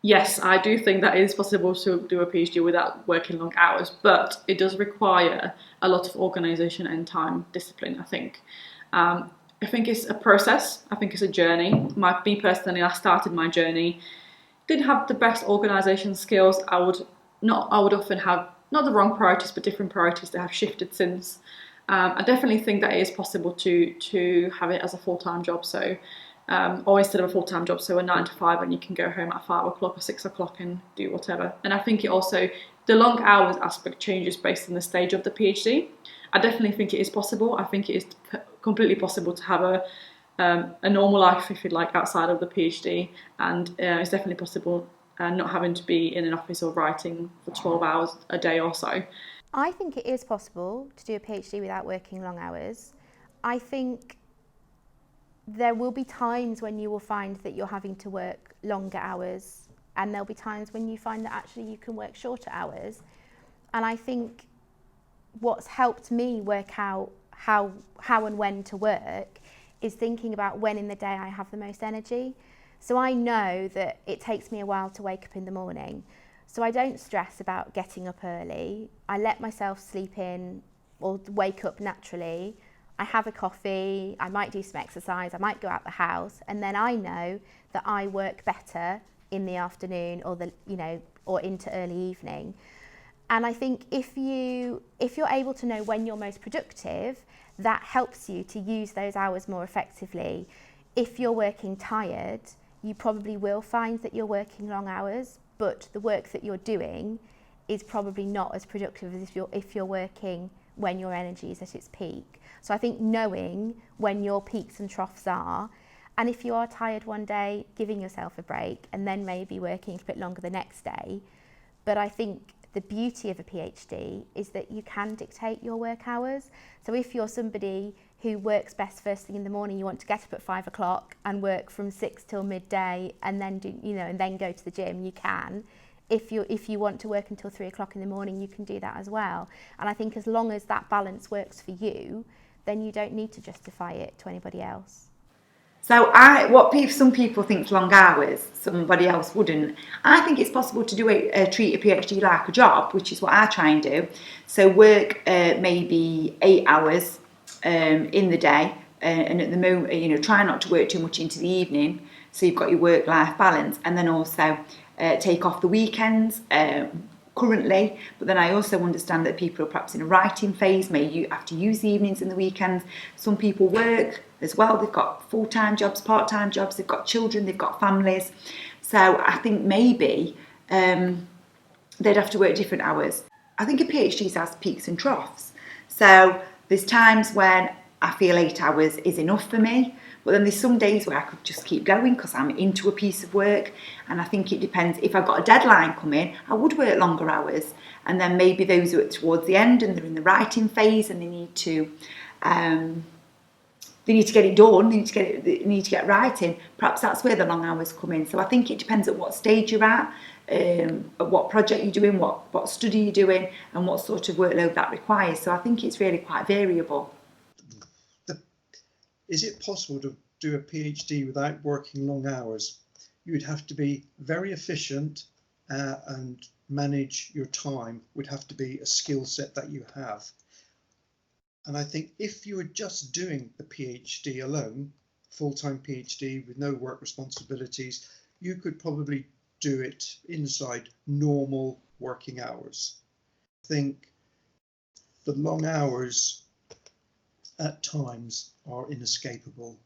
Yes, I do think that it is possible to do a PhD without working long hours, but it does require a lot of organisation and time discipline, I think. I think it's a process. I think it's a journey. Me personally, I started my journey, didn't have the best organisation skills. I would often have not the wrong priorities, but different priorities that have shifted since. I definitely think that it is possible to have it as a full-time job. So, or instead of a full-time job, so a 9 to 5, and you can go home at 5 o'clock or 6 o'clock and do whatever. And I think it also, the long hours aspect changes based on the stage of the PhD. I definitely think it is possible. I think it is completely possible to have a normal life, if you like, outside of the PhD, and it's definitely possible not having to be in an office or writing for 12 hours a day or so. I think it is possible to do a PhD without working long hours. I think there will be times when you will find that you're having to work longer hours, and there'll be times when you find that actually you can work shorter hours. And I think what's helped me work out how and when to work is thinking about when in the day I have the most energy. So I know that it takes me a while to wake up in the morning. So I don't stress about getting up early. I let myself sleep in or wake up naturally. I have a coffee, I might do some exercise, I might go out the house, and then I know that I work better in the afternoon or or into early evening. And I think if you're able to know when you're most productive, that helps you to use those hours more effectively. If you're working tired, you probably will find that you're working long hours, but the work that you're doing is probably not as productive as if you're working when your energy is at its peak. So I think knowing when your peaks and troughs are, and if you are tired one day, giving yourself a break and then maybe working a bit longer the next day. But I think the beauty of a PhD is that you can dictate your work hours. So if you're somebody who works best first thing in the morning, you want to get up at 5 o'clock and work from 6 till midday and then and then go to the gym, you can. If you want to work until 3 o'clock in the morning, you can do that as well. And I think as long as that balance works for you, then you don't need to justify it to anybody else. So some people think long hours, somebody else wouldn't. I think it's possible to treat a PhD like a job, which is what I try and do. So work maybe 8 hours in the day, and at the moment, try not to work too much into the evening. So you've got your work-life balance, and then also take off the weekends. Currently, but then I also understand that people are perhaps in a writing phase, you have to use the evenings and the weekends. Some people work as well, they've got full-time jobs, part-time jobs, they've got children, they've got families. So I think maybe they'd have to work different hours. I think a PhD has peaks and troughs. So there's times when I feel 8 hours is enough for me, but then there's some days where I could just keep going because I'm into a piece of work. And I think it depends. If I've got a deadline coming, I would work longer hours. And then maybe those are towards the end and they're in the writing phase and they need to get it done, they need to get writing. Perhaps that's where the long hours come in. So I think it depends at what stage you're at what project you're doing, what study you're doing, and what sort of workload that requires. So I think it's really quite variable. Is it possible to do a PhD without working long hours? You'd have to be very efficient and manage your time would have to be a skill set that you have. And I think if you were just doing the PhD alone, full-time PhD with no work responsibilities, you could probably do it inside normal working hours. I think the long hours at times are inescapable.